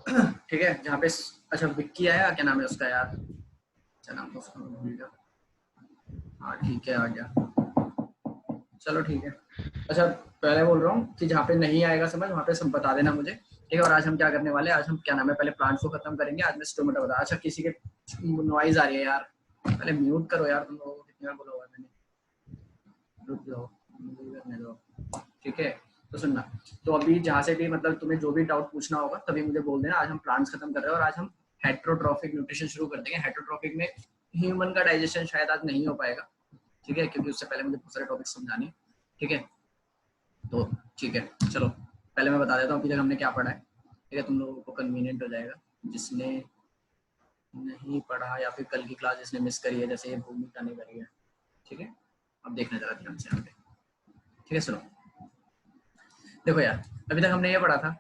ठीक है, जहाँ पे अच्छा विक्की आया, क्या नाम है उसका यार, अच्छा नाम तो उसका भूल गया। हाँ ठीक है, आ गया, चलो ठीक है। अच्छा पहले बोल रहा हूँ कि जहाँ पे नहीं आएगा समझ वहाँ पे सब बता देना मुझे, ठीक है। और आज हम क्या करने वाले हैं, आज हम क्या नाम है पहले प्लांट्स को खत्म करेंगे। आज मैं स्टोमेटा बता, अच्छा किसी के नॉइज आ रही है यार, पहले म्यूट करो यार, तुम लोगों को कितनी बार बोला हुआ है मैंने, रुक जाओ मुझे करने दो, ठीक है। तो सुनना, तो अभी जहाँ से भी मतलब तुम्हें जो भी डाउट पूछना होगा तभी मुझे बोल देना। आज हम प्लांट्स खत्म कर रहे हैं और आज हम हेट्रोट्रॉफिक न्यूट्रिशन शुरू कर देंगे। हेट्रोट्रॉफिक में ह्यूमन का डाइजेशन शायद आज नहीं हो पाएगा, ठीक है, क्योंकि उससे पहले मुझे बहुत सारे टॉपिक समझाने हैं, ठीक है। तो ठीक है, चलो पहले मैं बता देता हूँ अभी तक हमने क्या पढ़ा है, ठीक है, तुम लोगों को कन्वीनियंट हो जाएगा। जिसने नहीं पढ़ा या फिर कल की क्लास जिसने मिस करी है, जैसे ये भूमिका नहीं करी है, ठीक है। अब देखना जरा ध्यान से यहाँ पे, ठीक है। सुनो, देखो यार, अभी तक हमने ये पढ़ा था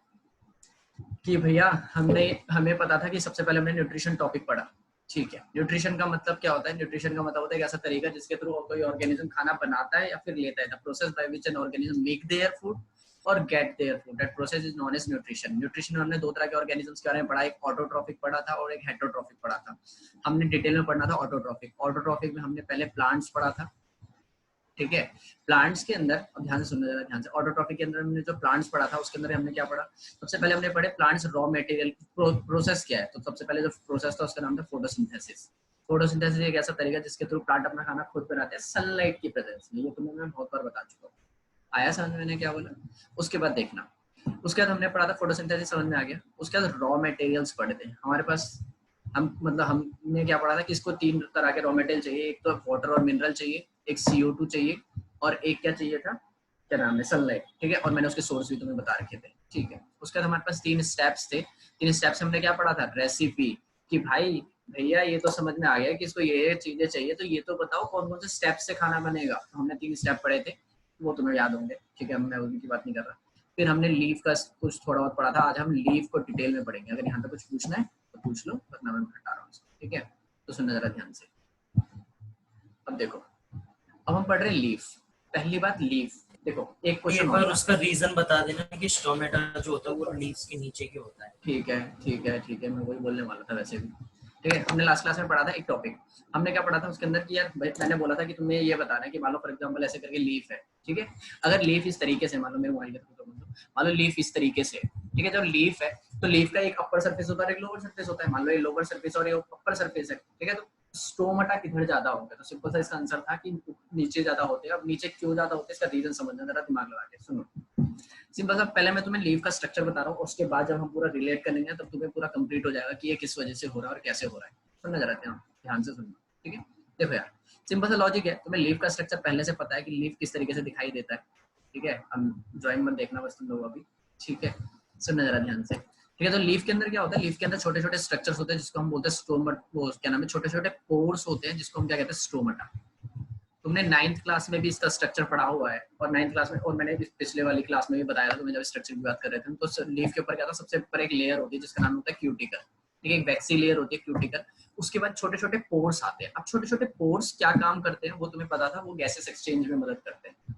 कि भैया हमें पता था कि सबसे पहले हमने न्यूट्रिशन टॉपिक पढ़ा, ठीक है। न्यूट्रिशन का मतलब क्या होता है, न्यूट्रिशन का मतलब होता है एक ऐसा तरीका जिसके थ्रू कोई ऑर्गेनिज्म खाना बनाता है या फिर लेता है। The process by which an organism make their food और get their food, that process is known as nutrition. Nutrition में हमने दो तरह के ऑर्गेनिजम्स के बारे में पढ़ा, एक ऑटोट्रॉफिक पढ़ा था और एक हेटरोट्रॉफिक पढ़ा था। हमने डिटेल में पढ़ना था ऑटोट्रॉफिक। ऑटोट्रॉफिक में हमने पहले प्लांट्स पढ़ा था, ठीक है। प्लांट्स के अंदर, अब ध्यान से सुनना जरा ध्यान से, ऑटोट्रॉफिक के अंदर हमने जो प्लांट्स पढ़ा था उसके अंदर हमने क्या पढ़ा, सबसे पहले हमने पढ़े प्लांट्स रॉ मटेरियल प्रोसेस क्या है। तो सबसे पहले जो प्रोसेस था उसका नाम था फोटोसिंथेसिस। फोटोसिंथेसिस एक ऐसा तरीका जिसके थ्रू प्लांट अपना खाना खुद बनाते हैं सनलाइट की प्रेजेंस में। ये तुम्हें मैं बहुत बार बता चुका हूँ, आया समझ में मैंने क्या बोला। उसके बाद देखना, उसके बाद हमने पढ़ा था फोटोसिंथेसिस, समझ में आ गया। उसके बाद रॉ मटेरियल्स पढ़े थे हमारे पास। हम मतलब हमने क्या पढ़ा था कि इसको तीन तरह के रॉ मटेरियल चाहिए, एक तो वाटर और मिनरल चाहिए, एक CO2 चाहिए और एक क्या चाहिए था, क्या नाम है, सनलाइट, ठीक है। और मैंने उसके सोर्स भी तुम्हें बता रखे थे, ठीक है। उसके बाद हमारे पास 3 स्टेप्स थे। 3 स्टेप्स हमने क्या पढ़ा था, रेसिपी, कि भाई भैया ये तो समझ में आ गया कि इसको ये चीजें चाहिए, तो ये तो बताओ कौन कौन से स्टेप से खाना बनेगा। तो हमने 3 स्टेप पढ़े थे, वो तुम्हें याद होंगे, ठीक है, मैं उनकी बात नहीं कर रहा। फिर हमने लीफ का कुछ थोड़ा बहुत पढ़ा था, आज हम लीफ को डिटेल में पढ़ेंगे। अगर यहाँ पे कुछ पूछना है तो पूछ लो, वरना मैं हटा रहा हूँ, ठीक है। तो सुनना जरा ध्यान से। अब देखो, अब हम पढ़ रहे हैं लीफ। पहली बात लीफ, देखो एक क्वेश्चन एक बार होगा, उसका रीजन बता देना कि स्टोमेटा जो होता है वो लीव्स के नीचे क्यों होता है। ठीक है ठीक है ठीक है, मैं वही बोलने वाला था वैसे भी, ठीक है। हमने लास्ट क्लास में पढ़ा था एक टॉपिक, हमने क्या पढ़ा था उसके अंदर कि यार मैंने बोला था कि तुम्हें ये बताना है कि मान लो फॉर एग्जांपल ऐसे करके लीफ है, ठीक है। अगर लीफ इस तरीके से, मान लो मेरे मोबाइल के थ्रू मान लो लीफ इस तरीके से, ठीक है। जब लीफ है तो लीफ का एक अपर सरफेस होता है, एक लोअर सरफेस होता है। मान लो ये लोअर सरफेस और ये अपर सरफेस है, ठीक है। तो स्टोमेटा किधर ज्यादा होगा, तो सिंपल सा इसका आंसर था कि नीचे ज्यादा होते हैं। अब नीचे क्यों ज्यादा होते हैं इसका रीजन समझना, जरा दिमाग लगा के सुनो। सिंपल सा, पहले मैं तुम्हें लीव का स्ट्रक्चर बता रहा हूँ, उसके बाद जब हम पूरा रिलेट करेंगे तब तुम्हें पूरा कंप्लीट हो जाएगा कि ये किस वजह से हो रहा है और कैसे हो रहा है। सुनना जरा ध्यान से सुनना, ठीक है। देखो यार, सिंपल सा लॉजिक है, तुम्हें लीव का स्ट्रक्चर पहले से पता है कि लीव किस तरीके से दिखाई देता है, ठीक है। हम ड्राइंग मत देखना बस तुम लोग अभी, ठीक है। सुनना जरा ध्यान से, ठीक है। तो लीफ के अंदर क्या होता है, लीफ के अंदर छोटे छोटे स्ट्रक्चर्स होते हैं जिसको हम बोलते हैं स्टोमट, वो क्या नाम है, छोटे छोटे पोर्स होते हैं जिसको हम क्या कहते हैं, स्टोमटा। तुमने 9th क्लास में भी इसका स्ट्रक्चर पढ़ा हुआ है, और 9th क्लास में, और मैंने पिछले वाली क्लास में भी बताया था तुम्हें जब स्ट्रक्चर की बात कर रहे थे। तो लीफ के ऊपर क्या था, सबसे ऊपर एक लेयर होती है जिसका नाम होता है क्यूटिकल, ठीक है। एक वैक्सी लेयर होती है क्यूटिकल, उसके बाद छोटे छोटे पोर्स आते हैं। अब छोटे छोटे पोर्स क्या काम करते हैं वो तुम्हें पता था, वो गैसेस एक्सचेंज में मदद करते हैं।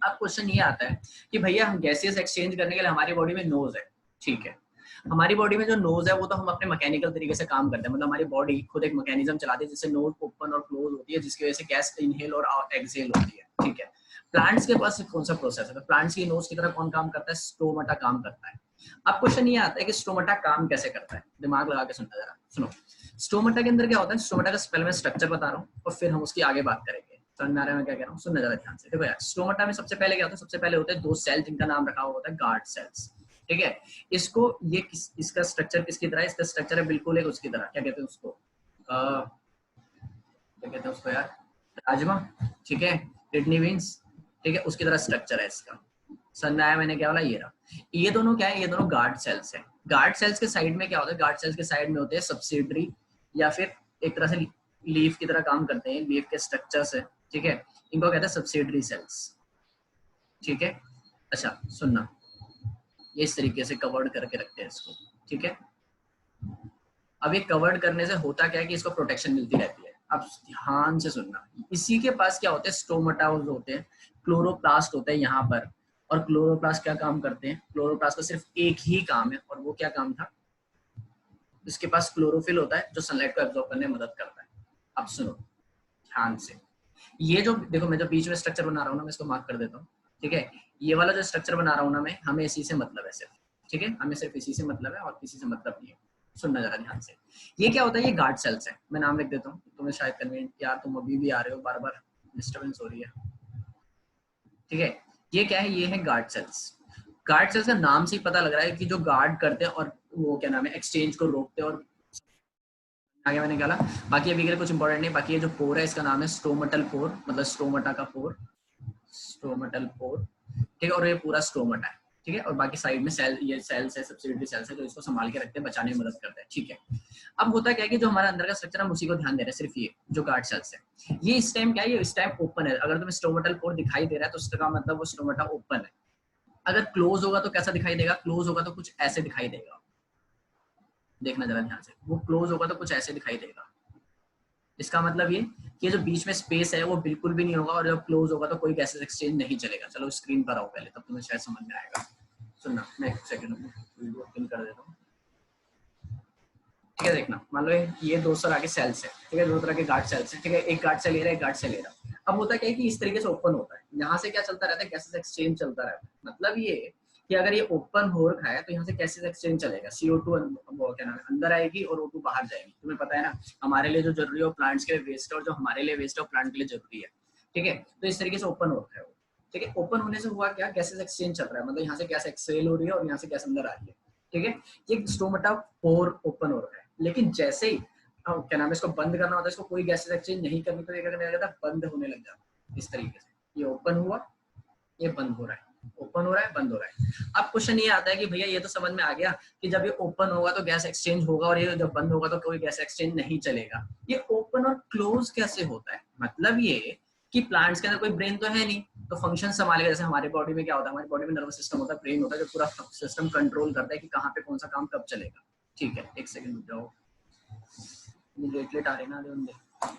अब क्वेश्चन ये आता है कि भैया हम गैसेस एक्सचेंज करने के लिए हमारी बॉडी में नोज है, ठीक है। हमारी बॉडी में जो नोज है वो तो हम अपने मैकेनिकल तरीके से काम करते हैं, मतलब हमारी बॉडी खुद एक मैकेनिज्म चलाती है जिससे नोज ओपन और क्लोज होती है, जिसकी वजह से गैस इनहेल और एक्सहेल होती है, ठीक है। प्लांट्स के पास कौन सा प्रोसेस है, तो प्लांट्स की नोज की तरह कौन काम करता है, स्टोमेटा काम करता है। अब क्वेश्चन ये आता है कि स्टोमेटा काम कैसे करता है, दिमाग लगा के सुनना जरा, सुनो। स्टोमेटा के अंदर क्या होता है, स्टोमेटा का पहले मैं स्ट्रक्चर बता रहा हूँ और फिर हम उसकी आगे बात करेंगे, समझ में आ रहा है मैं क्या कह रहा हूँ। सुनना जरा ध्यान से, देखो यार, स्टोमेटा में सबसे पहले क्या होता है, सबसे पहले होते हैं 2 सेल जिनका नाम रखा हुआ होता है गार्ड सेल्स, ठीक है। इसको ये इसका स्ट्रक्चर किसकी तरह है, इसका स्ट्रक्चर है बिल्कुल एक उसकी तरह, क्या कहते हैं उसको, क्या कहते हैं उसको यार, राजमा, ठीक है, किडनी बीन्स, ठीक है, उसकी तरह स्ट्रक्चर है इसका। समझ में आया मैंने क्या बोला, ये रहा। ये दोनों क्या है, ये दोनों गार्ड सेल्स है। गार्ड सेल्स के साइड में क्या होता है, गार्ड सेल्स के साइड में होते हैं सब्सिडरी, या फिर एक तरह से लीफ की तरह काम करते हैं, लीफ के स्ट्रक्चर्स है, ठीक है। इनको कहते हैं सब्सिडरी सेल्स, ठीक है। अच्छा सुनना, ये इस तरीके से कवर्ड करके रखते हैं इसको, ठीक है। अब ये कवर्ड करने से होता क्या है कि इसको प्रोटेक्शन मिलती रहती है। अब ध्यान से सुनना, इसी के पास क्या होते हैं, स्टोमेटाउल्स होते हैं, क्लोरोप्लास्ट होते हैं यहाँ पर। और क्लोरोप्लास्ट क्या काम करते हैं, क्लोरोप्लास्ट का सिर्फ एक ही काम है, और वो क्या काम था, इसके पास क्लोरोफिल होता है जो सनलाइट को एब्जॉर्ब करने में मदद करता है। अब सुनो ध्यान से, ये जो देखो मैं जो बीच में स्ट्रक्चर बना रहा हूँ ना, मैं इसको मार्क कर देता हूँ, ठीक है। ये वाला जो स्ट्रक्चर बना रहा हूँ ना मैं, हमें इसी से मतलब है सिर्फ, ठीक है, हमें सिर्फ इसी से मतलब है और किसी से मतलब नहीं है। सुनना जरा ध्यान से, ये क्या होता है, ये गार्ड सेल्स है, मैं नाम लिख देता हूँ, तुम्हें शायद कन्वीनियंट, यार तुम अभी भी आ रहे हो, बार बार डिस्टर्बेंस हो रही है, ठीक है। ये क्या है, ये है गार्ड सेल्स। गार्ड सेल्स का नाम से ही पता लग रहा है कि जो गार्ड करते हैं और वो क्या नाम है, एक्सचेंज को रोकते हैं, और आगे मैंने क्या, बाकी अभी के लिए कुछ इंपॉर्टेंट नहीं। बाकी ये जो पोर है इसका नाम है स्टोमेटल पोर, मतलब स्टोमेटा का पोर, स्टोमेटल पोर, ठीक है। और ये पूरा स्टोमेटा है, ठीक है। और बाकी साइड में सेल, ये सेल्स है, सब्सिडियरी सेल्स है जो इसको संभाल के रखते हैं, बचाने में मदद करते हैं, ठीक है। अब होता क्या है कि जो हमारा अंदर का स्ट्रक्चर है हम उसी को ध्यान दे रहे हैं, सिर्फ ये जो गार्ड सेल्स है, ये इस टाइम क्या है, ये इस टाइम ओपन है। अगर तुम्हें स्टोमेटल पोर दिखाई दे रहा है तो उसका मतलब वो स्टोमेटा ओपन है। अगर क्लोज होगा तो कैसा दिखाई देगा, क्लोज होगा तो कुछ ऐसे दिखाई देगा, देखना जरा ध्यान से, वो क्लोज होगा तो कुछ ऐसे दिखाई देगा। इसका मतलब ये कि जो बीच में स्पेस है वो बिल्कुल भी नहीं होगा, और जब क्लोज होगा तो कोई गैसेस एक्सचेंज नहीं चलेगा। चलो स्क्रीन पर आओ पहले, तब तुम्हें शायद समझ में आएगा। सुनना, मैं एक सेकंड वीडियो पिन कर देता हूँ, ठीक है। देखना, मान लो ये दो तरह के सेल्स है, ठीक है, दो तरह के गार्ड सेल्स है, ठीक है। एक गार्ड सेल ले रहा है, एक गार्ड सेल ले रहा है। अब होता क्या है कि इस तरीके से ओपन होता है, यहाँ से क्या चलता रहता है, गैसेस एक्सचेंज चलता रहता है। मतलब ये कि अगर ये ओपन हो रखा है तो यहाँ से गैसेस एक्सचेंज चलेगा, CO2 क्या नाम है अंदर आएगी और O2 बाहर जाएगी। तुम्हें पता है ना, हमारे लिए जो जरूरी है वो प्लांट्स के लिए वेस्ट है, और जो हमारे लिए वेस्ट है वो प्लांट के लिए जरूरी है, ठीक है। तो इस तरीके से ओपन हो रखा है वो, ठीक है। ओपन होने से हुआ क्या, गैसेस एक्सचेंज चल रहा है, मतलब यहाँ से गैस एक्सहेल हो रही है और यहाँ से गैस अंदर आ रही है, ठीक है। ये स्टोमेटा पोर ओपन हो रहा है, लेकिन जैसे ही क्या नाम है इसको बंद करना होता है, इसको कोई गैसेस एक्सचेंज नहीं करनी, तो ये क्या करने लग जाता है, बंद होने लग जाता है। इस तरीके से ये ओपन हुआ, ये बंद हो रहा है, ओपन हो रहा है, बंद हो रहा है। अब क्वेश्चन ये आता है कि भैया ये तो समझ में आ गया कि जब ये ओपन होगा तो गैस एक्सचेंज होगा, और ये जब बंद होगा तो कोई गैस एक्सचेंज नहीं चलेगा। ये ओपन और क्लोज कैसे होता है, मतलब ये कि प्लांट्स के अंदर कोई ब्रेन तो है नहीं, तो फंक्शन संभालेगा। जैसे हमारे बॉडी में क्या होता है, हमारी बॉडी में नर्वस सिस्टम होता है, ब्रेन होता है जो पूरा सिस्टम कंट्रोल करता है कि कहाँ पे कौन सा काम कब चलेगा, ठीक है। एक सेकंड रुक जाओ, लेट आ रहे ना,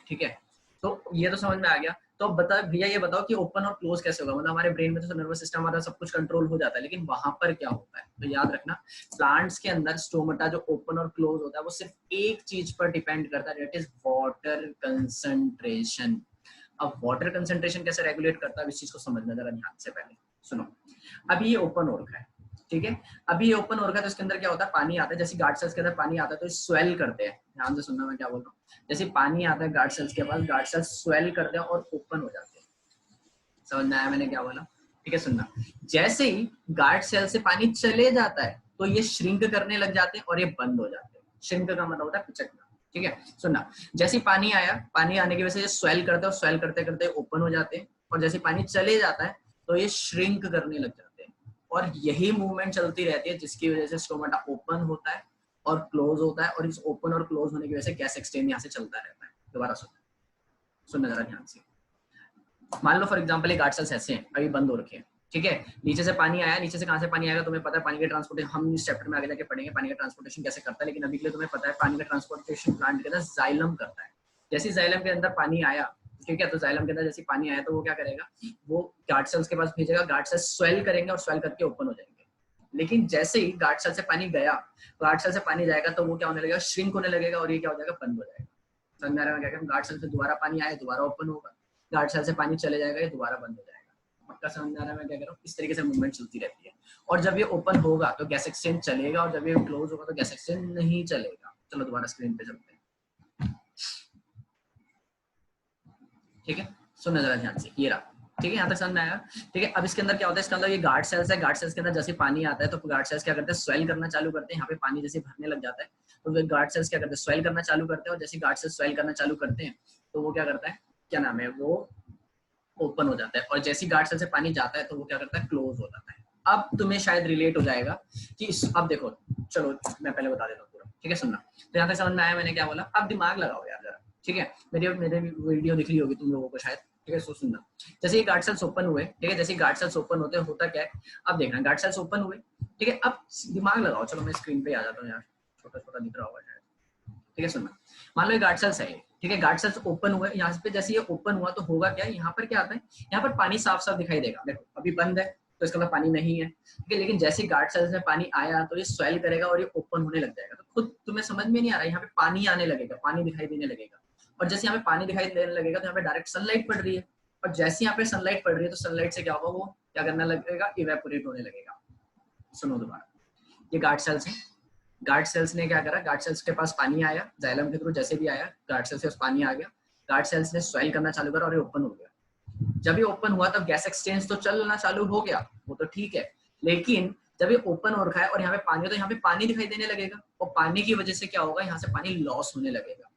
ठीक है। तो ये तो समझ में आ गया। तो अब बता भैया, ये बताओ कि ओपन और क्लोज कैसे होगा, मतलब हमारे ब्रेन में तो नर्वस सिस्टम हमारा सब कुछ कंट्रोल हो जाता है, लेकिन वहां पर क्या होता है, तो याद रखना प्लांट्स के अंदर स्टोमेटा जो ओपन और क्लोज होता है वो सिर्फ एक चीज पर डिपेंड करता है, दैट इज वाटर कंसंट्रेशन। अब वाटर कंसंट्रेशन कैसे रेगुलेट करता है, इस चीज को समझना जरा ध्यान से। पहले सुनो, अभी ये ओपन हो रखा है, ठीक है। अभी ये ओपन हो रखा है तो इसके अंदर क्या होता है, पानी आता है। जैसे गार्ड सेल्स के अंदर पानी आता है तो स्वेल करते हैं, ध्यान से सुनना मैं क्या बोल रहा हूँ। जैसे पानी आता है गार्ड सेल्स के पास, गार्ड सेल्स स्वेल करते हैं और ओपन हो जाते हैं। समझ में आया मैंने क्या बोला, ठीक है। सुनना, जैसे ही गार्ड सेल से पानी चले जाता है तो ये श्रिंक करने लग जाते हैं और ये बंद हो जाते हैं। श्रिंक का मतलब होता है पिचकना, ठीक है। सुनना, जैसे पानी आया, पानी आने की वजह से ये स्वेल करते हैं, और स्वेल करते करते ओपन हो जाते हैं, और जैसे पानी चले जाता है तो ये श्रिंक करने लग जाते हैं। और यही मूवमेंट चलती रहती है जिसकी वजह से स्टोमेटा ओपन होता है और क्लोज होता है, और इस ओपन और क्लोज होने की वजह से गैस एक्सचेंज यहाँ से चलता रहता है। दोबारा सुनना जरा ध्यान से। मान लो फॉर एग्जांपल एक गार्ड सेल्स ऐसे हैं, अभी बंद हो रखे हैं, ठीक है। नीचे से पानी आया, नीचे से कहाँ से पानी आएगा तुम्हें पता है, पानी का ट्रांसपोर्टेशन हम इस चैप्टर में आगे जाके पढ़ेंगे पानी का ट्रांसपोर्टेशन कैसे करता है, लेकिन अभी के लिए तुम्हें पता है पानी का ट्रांसपोर्टेशन प्लांट के अंदर जाइलम करता है। जैसे जाइलम के अंदर पानी आया, ठीक है, तो जाइलम के अंदर जैसे पानी आया तो वो क्या करेगा, वो गार्ड सेल्स के पास भेजेगा, गार्ड सेल्स स्वेल करेंगे और स्वेल करके ओपन हो जाएंगे। लेकिन जैसे ही गार्ड सेल से पानी गया, गार्ड सेल से पानी जाएगा तो वो क्या होने लगेगा, श्रिंक होने लगेगा, और ये क्या हो जाएगा, बंद हो जाएगा। समझ में आ रहा है क्या, गार्ड सेल से दोबारा पानी आया, दोबारा ओपन होगा, गार्ड सेल से पानी चले जाएगा, ये दोबारा बंद हो जाएगा। पक्का समझ में आ रहा है मैं क्या कर रहा हूँ, इस तरीके से मूवमेंट चलती रहती है। और जब ये ओपन होगा तो गैस एक्सचेंज चलेगा, और जब ये क्लोज होगा तो गैस एक्सचेंज नहीं चलेगा। चलो दोबारा स्क्रीन पे चलते हैं, ठीक है। सुनना जरा ध्यान से, ये रहा, ठीक है, यहाँ तक समझ में आया, ठीक है। अब इसके अंदर क्या होता है, इसके अंदर ये गार्ड सेल्स है, गार्ड सेल्स के अंदर जैसे पानी आता है तो गार्ड सेल्स क्या करते हैं, स्वेल करना चालू करते हैं। यहाँ पे पानी जैसे भरने लग जाता है तो गार्ड सेल्स क्या करते हैं, स्वेल करना चालू करते हैं, और जैसे गार्ड सेल्स स्वेल करना चालू करते हैं तो वो क्या करता है, क्या नाम है, वो ओपन हो जाता है। और जैसे गार्ड सेल से पानी जाता है तो वो क्या करता है, क्लोज हो जाता है। अब तुम्हें शायद रिलेट हो जाएगा कि अब देखो, चलो मैं पहले बता देता हूँ पूरा, ठीक है। सुनना, तो यहाँ तक समझ में आया मैंने क्या बोला, अब दिमाग लगाओ यार जरा, ठीक है। मेरे वीडियो दिख रही होगी तुम लोगों को शायद, ठीक है। सो सुनना, जैसे ये गार्ड सेल्स ओपन हुए, ठीक है, जैसे गार्ड सेल्स ओपन होते हैं होता क्या है, अब देखना गार्ड सेल्स ओपन हुए, ठीक है। अब दिमाग लगाओ, चलो मैं स्क्रीन पे आ जाता हूँ यार, छोटा छोटा दिख रहा होगा शायद, ठीक है। सुनना, मान लो ये गार्ड सेल्स है, ठीक है, गार्ड सेल्स ओपन हुए, यहाँ पे जैसे ये ओपन हुआ तो होगा क्या, यहाँ पर क्या आता है, यहाँ पर पानी साफ साफ दिखाई देगा। देखो अभी बंद है, तो इसका मतलब पानी नहीं है, ठीक है। लेकिन जैसे गार्ड सेल्स में पानी आया तो ये स्वेल करेगा और ये ओपन होने लग जाएगा। तो खुद तुम्हें समझ में नहीं आ रहा है, यहाँ पे पानी आने लगेगा, पानी दिखाई देने लगेगा, और जैसे यहाँ पे पानी दिखाई देने लगेगा तो यहाँ पे डायरेक्ट सनलाइट पड़ रही है, और जैसे यहाँ पे सनलाइट पड़ रही है तो सनलाइट से क्या होगा, वो क्या करने लगेगा, इवेपोरेट होने लगेगा। सुनो दोबारा, ये गार्ड सेल्स है, गार्ड सेल्स ने क्या करा, गार्ड सेल्स के पास पानी आया जाइलम के थ्रू, जैसे भी आया गार्ड सेल्स के पास पानी आ गया, गार्ड सेल्स ने स्वेल करना चालू करा और ये ओपन हो गया। जब ये ओपन हुआ तब गैस एक्सचेंज तो चलना चालू हो गया, वो तो ठीक है, लेकिन जब ये ओपन हो रखा है और यहाँ पे पानी है तो यहाँ पे पानी दिखाई देने लगेगा, और पानी की वजह से क्या होगा, यहाँ से पानी लॉस होने लगेगा।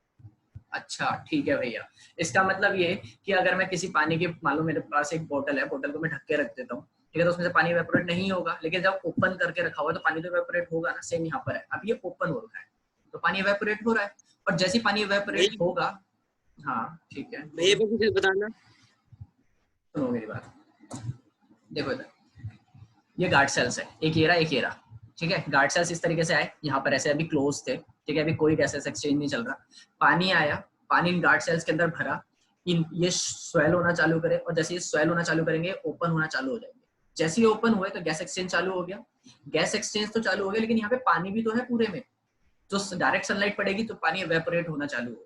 अच्छा ठीक है भैया, इसका मतलब ये कि अगर मैं किसी पानी की, मान लो मेरे पास एक बोतल है, बोतल को मैं ढक के रख देता हूँ, ठीक है, तो उसमें से पानी इवेपोरेट नहीं होगा, लेकिन जब ओपन करके रखा हुआ तो पानी तो इवेपोरेट होगा ना। सेम यहाँ पर है, अब ये ओपन हो रखा है तो पानी इवेपोरेट हो रहा है, और जैसे पानी इवेपोरेट होगा, हाँ ठीक है, भैया कुछ बताना। सुनो मेरी बात, देखो इधर ये गार्ड सेल्स है, एक ये रहा, ठीक है। गार्ड सेल्स इस तरीके से आए, यहाँ पर ऐसे अभी क्लोज थे, ठीक है, अभी कोई गैसेस एक्सचेंज नहीं चल रहा, पानी आया, पानी इन गार्ड सेल्स के अंदर भरा, इन ये स्वेल होना चालू करे, और जैसे ये स्वेल होना चालू करेंगे ओपन होना चालू हो जाएंगे। जैसे ही ओपन हुए तो गैस एक्सचेंज चालू हो गया, गैस एक्सचेंज तो चालू हो गया, लेकिन यहाँ पे पानी भी तो है पूरे में, जो डायरेक्ट सनलाइट पड़ेगी तो पानी इवेपोरेट होना चालू होगा।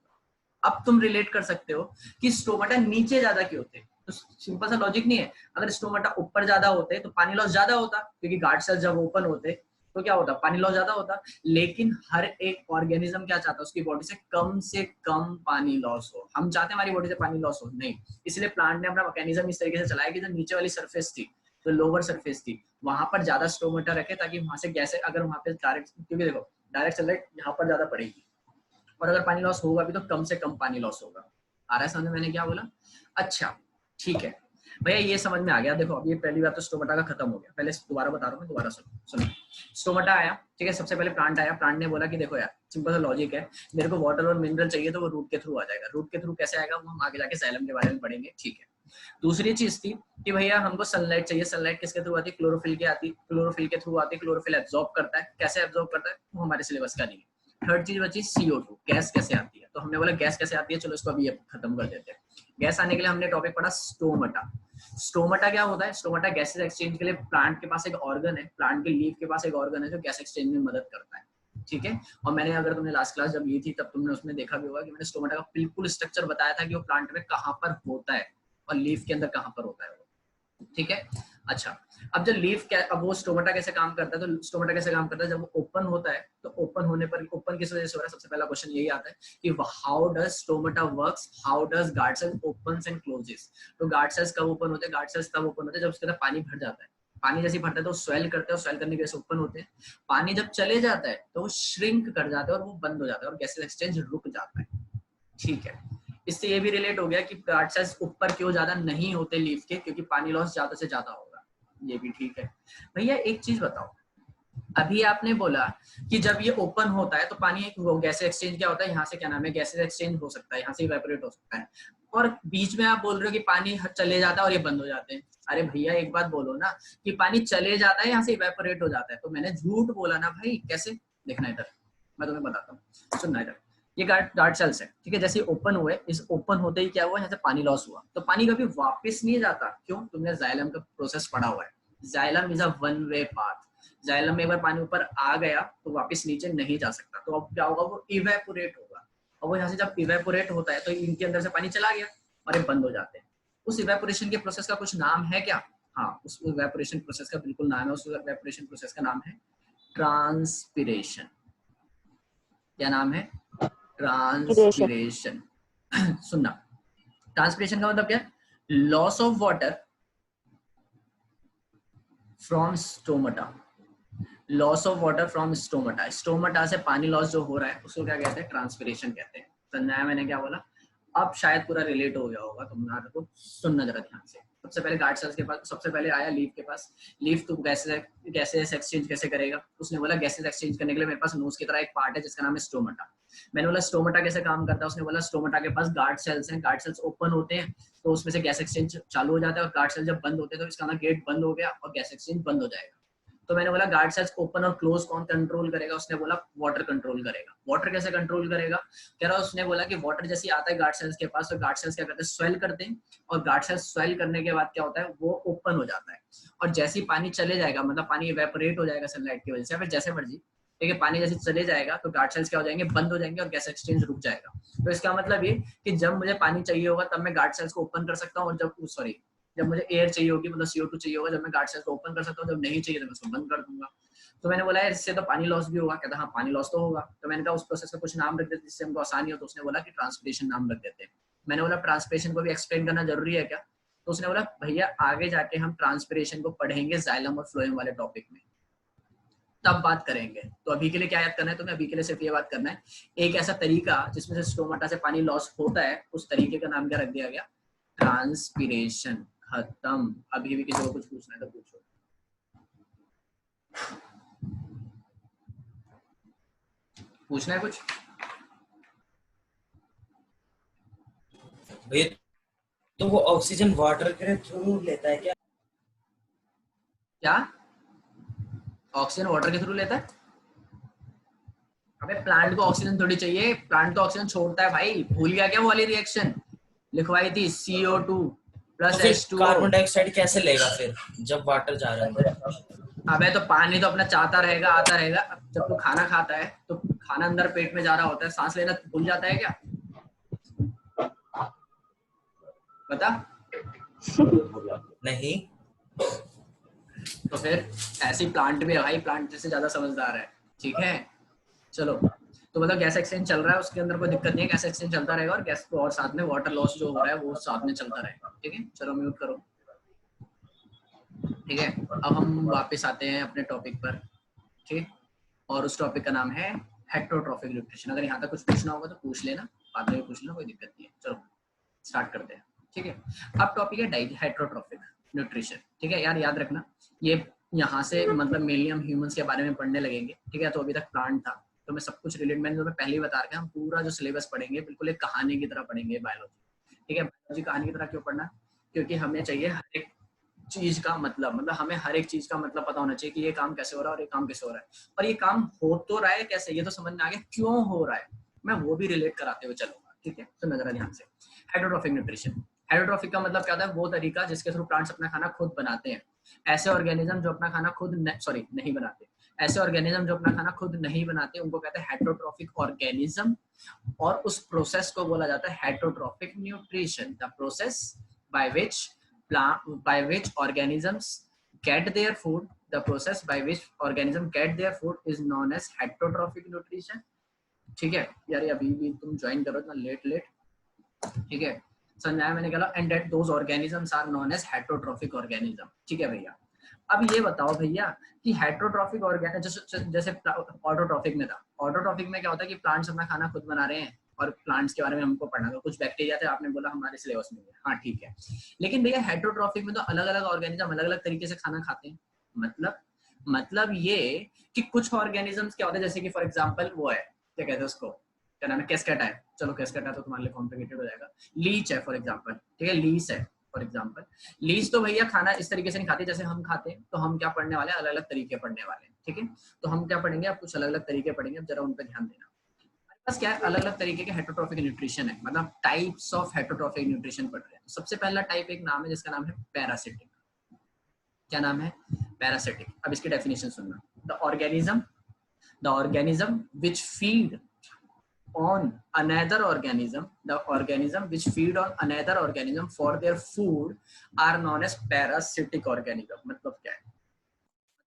अब तुम रिलेट कर सकते हो कि स्टोमाटा नीचे ज्यादा क्यों होते, तो सिंपल सा लॉजिक नहीं है, अगर स्टोमाटा ऊपर ज्यादा होते तो पानी लॉस ज्यादा होता, क्योंकि गार्ड सेल्स जब ओपन होते तो क्या होता, पानी लॉस ज्यादा होता। लेकिन हर एक ऑर्गेनिज्म क्या चाहता है, उसकी बॉडी से कम पानी लॉस हो। हम चाहते हैं हमारी बॉडी से पानी लॉस हो नहीं, इसलिए प्लांट ने अपना मैकेनिज्म इस तरीके से चलाया कि जो नीचे वाली सरफेस थी, जो लोअर सरफेस थी, वहां पर ज्यादा स्टोमाटा रखे, ताकि वहां से गैस, अगर वहां पे डायरेक्ट, क्योंकि देखो डायरेक्ट सनलाइट यहाँ पर ज्यादा पड़ेगी, और अगर पानी लॉस होगा भी तो कम से कम पानी लॉस होगा। आ रहा है समझ में मैंने क्या बोला? अच्छा ठीक है भैया, ये समझ में आ गया। देखो अब ये पहली बात तो स्टोमाटा का खत्म हो गया, पहले दोबारा बता रहा हूँ मैं, दोबारा सुनो। स्टोमाटा आया, ठीक है, सबसे पहले प्लांट आया, प्लांट ने बोला कि देखो यार सिंपल सा लॉजिक है, मेरे को वाटर और मिनरल चाहिए, तो वो रूट के थ्रू आ जाएगा। रूट के थ्रू कैसे आएगा वो हम आगे जाके जाइलम के बारे में पढ़ेंगे, ठीक है। दूसरी चीज थी कि भैया हमको सनलाइट चाहिए, सनलाइट किसके थ्रू आती है, क्लोरोफिल के आती, क्लोरोफिल के थ्रू आती है, क्लोरोफिल एब्जॉर्ब करता है, कैसे एब्जॉर्ब करता है वो हमारे सिलेबस का नहीं है। थर्ड चीज बची CO2, गैस कैसे आती है, तो हमने बोला गैस कैसे आती है, चलो इसको अभी खत्म कर देते हैं। गैस आने के लिए हमने टॉपिक पढ़ा स्टोमाटा। स्टोमाटा क्या होता है, स्टोमाटा गैसेस एक्सचेंज के लिए प्लांट के पास एक ऑर्गन है, प्लांट के लीफ के पास एक ऑर्गन है जो गैस एक्सचेंज में मदद करता है, ठीक है। और मैंने, अगर तुमने लास्ट क्लास जब ली थी तब तुमने उसमें देखा भी होगा कि मैंने स्टोमाटा का बिल्कुल स्ट्रक्चर बताया था कि वो प्लांट में कहाँ पर होता है और लीफ के अंदर कहाँ पर होता है वो, ठीक है। अच्छा अब जब लीफ, अब वो स्टोमाटा कैसे काम करता है, तो स्टोमाटा कैसे काम करता है, जब वो ओपन होता है तो ओपन होने पर, ओपन किस वजह से हो रहा है, सबसे पहला क्वेश्चन यही आता है कि how does stomata works, how does guard cell opens and closes. तो गार्ड सेल्स कब ओपन होते हैं, गार्ड सेल्स तब ओपन होते हैं जब उसके अंदर पानी भर जाता है। पानी जैसे भरता है तो स्वेल करते हैं, और स्वेल करने की वजह से ओपन होते हैं। पानी जब चले जाता है तो वो श्रिंक कर जाता है और वो बंद हो जाता है और गैसेस एक्सचेंज रुक जाता है, ठीक है। इससे ये भी रिलेट हो गया कि गार्ड सेल्स ऊपर क्यों ज्यादा नहीं होते लीफ के, क्योंकि पानी लॉस ज्यादा से ज्यादा होगा, ये भी ठीक है। भैया एक चीज बताओ, अभी आपने बोला कि जब ये ओपन होता है तो पानी, गैस एक्सचेंज क्या होता है, यहाँ से क्या नाम है, गैसेस एक्सचेंज हो सकता है, यहाँ से इवेपोरेट हो सकता है, और बीच में आप बोल रहे हो कि पानी चले जाता है और ये बंद हो जाते हैं। अरे भैया एक बात बोलो ना कि पानी चले जाता है, यहाँ से इवेपोरेट हो जाता है, तो मैंने झूठ बोला ना भाई, कैसे देखना इधर, मैं तुम्हें बताता हूँ, सुनना इधर। ये गार्ड सेल्स है, ठीक है, जैसे ओपन हुए, इस ओपन होते ही क्या हुआ, यहाँ से पानी लॉस हुआ, तो पानी कभी वापस नहीं जाता, क्यों, तुमने जाइलम का प्रोसेस पढ़ा हुआ है, xylem is a one way path. Xylem में एक बार पानी ऊपर आ गया तो वापस नीचे नहीं जा सकता, तो अब क्या होगा, वो इवेपोरेट होगा, और वो यहाँ से जब इवेपोरेट होता है तो इनके अंदर से पानी चला गया और ये बंद हो जाते हैं। उस इवेपोरेशन के प्रोसेस का कुछ नाम है क्या? हाँ, उस इवेपोरेशन प्रोसेस का बिल्कुल नाम है, उस इवेपोरेशन प्रोसेस का नाम है ट्रांसपिरेशन। क्या नाम है? ट्रांसपिरेशन। सुनना, ट्रांसपिरेशन का मतलब क्या है, loss of water from stomata, loss of water from stomata, stomata से पानी लॉस जो हो रहा है उसको क्या कहते हैं, ट्रांसपिरेशन कहते हैं। समझा है मैंने क्या बोला? अब शायद पूरा रिलेट हो गया होगा तुम्हारे को, सुनना जरा ध्यान से। सबसे पहले गार्ड सेल्स के पास, सबसे पहले आया लीफ के पास, लीफ तो गैसेस एक्सचेंज कैसे करेगा, उसने बोला गैसेस एक्सचेंज करने के लिए मेरे पास नोज की तरह एक पार्ट है जिसका नाम है स्टोमाटा। मैंने बोला स्टोमाटा कैसे काम करता है, उसने बोला स्टोमाटा के पास गार्ड सेल्स हैं, गार्ड सेल्स ओपन होते हैं तो उसमें से गैस एक्सचेंज चालू हो जाता है, और गार्ड सेल जब बंद होते हैं तो इसका गेट बंद हो गया और गैस एक्सचेंज बंद हो जाएगा। तो मैंने बोला गार्ड सेल्स ओपन और क्लोज कौन कंट्रोल करेगा, उसने बोला वाटर कंट्रोल करेगा। वाटर कैसे कंट्रोल करेगा, कह रहा उसने बोला कि वाटर जैसे आता है गार्ड सेल्स के पास, तो गार्ड सेल्स क्या करते हैं, स्वेल करते हैं, और गार्ड सेल्स स्वेल करने के बाद क्या होता है, वो ओपन हो जाता है, और जैसे ही पानी चले जाएगा, मतलब पानी इवेपोरेट हो जाएगा सनलाइट की वजह से, या फिर जैसे मर्जी, ठीक है, पानी जैसे चले जाएगा तो गार्ड सेल्स क्या हो जाएंगे, बंद हो जाएंगे, और गैस एक्सचेंज रुक जाएगा। तो इसका मतलब ये कि जब मुझे पानी चाहिए होगा तब मैं गार्ड सेल्स को ओपन कर सकता हूँ, और जब मुझे एयर चाहिए होगी, मतलब CO2 चाहिए होगा, जब मैं गार्ड सेल्स को ओपन कर सकता हूँ, जब नहीं चाहिए तो मैं उसको बंद कर दूंगा। तो मैंने बोला इससे तो पानी लॉस भी होगा, कहता हाँ पानी लॉस तो होगा। तो मैंने कहा उस प्रोसेस का कुछ नाम रख देते जिससे हमको आसानी हो, तो उसने बोला कि ट्रांसपिरेशन नाम रख देते हैं। मैंने बोला ट्रांसपिरेशन को भी एक्सप्लेन करना जरूरी है क्या, तो उसने बोला भैया आगे जाके हम ट्रांसपिरेशन को पढ़ेंगे जाइलम और फ्लोएम वाले टॉपिक में, तब बात करेंगे। तो अभी के लिए क्या याद करना है तुम्हें, अभी के लिए सिर्फ ये बात करना है, एक ऐसा तरीका जिसमें से स्टोमाटा से पानी लॉस होता है, उस तरीके का नाम क्या रख दिया गया, ट्रांसपिरेशन। खत्म। अभी भी किसी को कुछ पूछना है तो पूछो। पूछना है कुछ? भैया तो वो ऑक्सीजन वाटर के थ्रू लेता है क्या? क्या ऑक्सीजन वाटर के थ्रू लेता है? अबे प्लांट को ऑक्सीजन थोड़ी चाहिए, प्लांट तो ऑक्सीजन छोड़ता है भाई, भूल गया क्या वो वाली रिएक्शन लिखवाई थी, CO2 तो प्लस फिर H2O। कार्बन डाइऑक्साइड कैसे लेगा फिर जब वाटर जा रहा है? अबे तो पानी तो अपना चाहता रहेगा, आता रहेगा। अब जब तू खाना खाता है तो खाना अंदर पेट में जा रहा होता है, सांस लेना भूल जाता है क्या, बता? नहीं। तो फिर ऐसी प्लांट भी है भाई, प्लांट जैसे ज्यादा समझदार है, ठीक है। चलो, तो मतलब गैस एक्सचेंज चल रहा है, उसके अंदर कोई दिक्कत नहीं है, गैस एक्सचेंज चलता रहेगा, और गैस को और साथ में वाटर लॉस जो हो रहा है वो साथ में चलता रहेगा, ठीक है। चलो म्यूट करो, ठीक है। अब हम वापस आते हैं अपने टॉपिक पर, ठीक। और उस टॉपिक का नाम है हेटरोट्रॉफिक न्यूट्रिशन। अगर यहाँ तक कुछ पूछना होगा तो पूछ लेना, बाद में भी पूछ लेना, कोई दिक्कत नहीं है। चलो स्टार्ट करते हैं, ठीक है। अब टॉपिक है हेटरोट्रॉफिक न्यूट्रिशन, ठीक है। यार याद रखना, ये यहाँ से मतलब मेनली हम ह्यूमंस के बारे में पढ़ने लगेंगे, ठीक है। तो अभी तक प्लांट था, तो मैं सब कुछ रिलेट, मैंने तुम्हें पहले ही बता रखा है, हम पूरा जो सिलेबस पढ़ेंगे बिल्कुल एक कहानी की तरह पढ़ेंगे बायोलॉजी, ठीक है। बायोलॉजी कहानी की तरह क्यों पढ़ना, क्योंकि हमें चाहिए हर एक चीज का मतलब हमें हर एक चीज का मतलब पता होना चाहिए कि ये काम कैसे हो रहा है और ये काम कैसे हो रहा है, और ये काम हो तो रहा है कैसे, ये तो समझ में आ गया, क्यों हो रहा है मैं वो भी रिलेट कराते हुए चलूंगा, ठीक है। तो नजर ध्यान से, हेटरोट्रॉफिक न्यूट्रिशन। हेटरोट्रॉफिक का मतलब क्या होता है, वो तरीका जिसके थ्रू प्लांट्स अपना खाना खुद बनाते हैं। ऐसे ऑर्गेनिज्म जो अपना खाना खुद नहीं बनाते, ऐसे ऑर्गेनिज्म जो अपना खाना खुद नहीं बनाते उनको कहते हैं हेटरोट्रॉफिक ऑर्गेनिज्म, और उस प्रोसेस को बोला जाता है heterotrophic nutrition. The process by which organisms get their food, the process by which organism get their food is known as heterotrophic nutrition, ठीक है। यार अभी भी तुम ज्वाइन करो इतना लेट, ठीक है। समझाया मैंने कहा, and that those organisms are known as heterotrophic organism, ठीक है भैया। अब ये बताओ भैया कि हेटरोट्रॉफिक ऑर्गेनिज्म जैसे ऑटोट्रॉफिक में था, ऑटोट्रॉफिक में क्या होता है कि प्लांट्स अपना खाना खुद बना रहे हैं, और प्लांट्स के बारे में हमको पढ़ना था, कुछ बैक्टीरिया थे, आपने बोला हमारे सिलेबस में, हाँ ठीक है। लेकिन भैया हेटरोट्रॉफिक में तो अलग अलग ऑर्गेनिज्म अलग अलग तरीके से खाना खाते हैं, मतलब ये कि कुछ ऑर्गेनिजम्स क्या होते हैं, जैसे कि फॉर एग्जांपल वो है, क्या कहते हैं उसको, क्या नाम है, कैस्केटा है, चलो कैस्केटा है तो तुम्हारे लिए कॉम्प्लिकेटेड हो जाएगा। लीच है फॉर एग्जांपल, ठीक है, लीच है फॉर एग्जांपल। लीच तो भैया खाना इस तरीके से नहीं खाती जैसे हम खाते हैं, तो हम क्या पढ़ने वाले हैं, अलग अलग तरीके पढ़ने वाले हैं, ठीक है। तो हम क्या पढ़ेंगे, अब कुछ अलग अलग तरीके पढ़ेंगे, अब जरा उन पर ध्यान देना। बस क्या है, अलग अलग तरीके के हेटरोट्रॉफिक न्यूट्रिशन है, मतलब टाइप्स ऑफ हेटरोट्रॉफिक न्यूट्रिशन पढ़ रहे हैं। तो सबसे पहला टाइप एक नाम है जिसका नाम है पैरासिटिक। क्या नाम है, पैरासिटिक। अब इसकी डेफिनेशन सुनना, the organism which feed on another organism, the organism which feed on another organism for their food are known as parasitic organism। मतलब क्या है,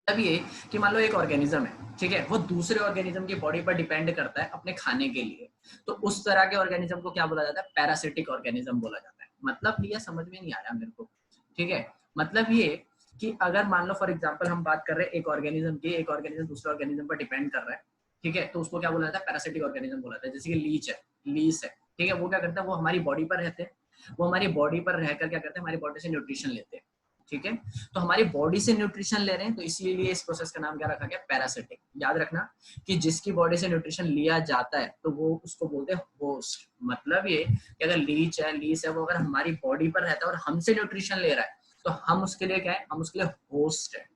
मतलब ये कि मान लो एक ऑर्गेनिज्म है, ठीक है, वो दूसरे ऑर्गेनिज्म की बॉडी पर डिपेंड करता है अपने खाने के लिए, तो उस तरह के ऑर्गेनिज्म को क्या बोला जाता है, पैरासिटिक ऑर्गेनिज्म बोला जाता है। मतलब ये समझ में नहीं आया मेरे को, ठीक है। मतलब ये कि अगर मान लो फॉर एग्जांपल हम बात कर रहे हैं एक ऑर्गेनिज्म की, एक ऑर्गेनिज्म दूसरे ऑर्गेनिज्म पर डिपेंड कर रहा है, ठीक है, तो उसको क्या बोला जाता है, पैरासिटिक ऑर्गेनिज्म बोला जाता है। जैसे कि लीच है, ठीक है, वो क्या करता है, वो हमारी बॉडी पर रहते हैं, वो हमारी बॉडी पर रहकर क्या करते हैं, हमारी बॉडी से न्यूट्रिशन लेते हैं, ठीक है। तो हमारी बॉडी से न्यूट्रिशन ले रहे हैं, तो इसीलिए इस प्रोसेस का नाम क्या रखा गया, पैरासिटिक। याद रखना कि जिसकी बॉडी से न्यूट्रिशन लिया जाता है तो वो उसको बोलते हैं होस्ट। मतलब ये कि अगर लीच है वो अगर हमारी बॉडी पर रहता है और हमसे न्यूट्रिशन ले रहा है, तो हम उसके लिए क्या है, हम उसके लिए होस्ट है।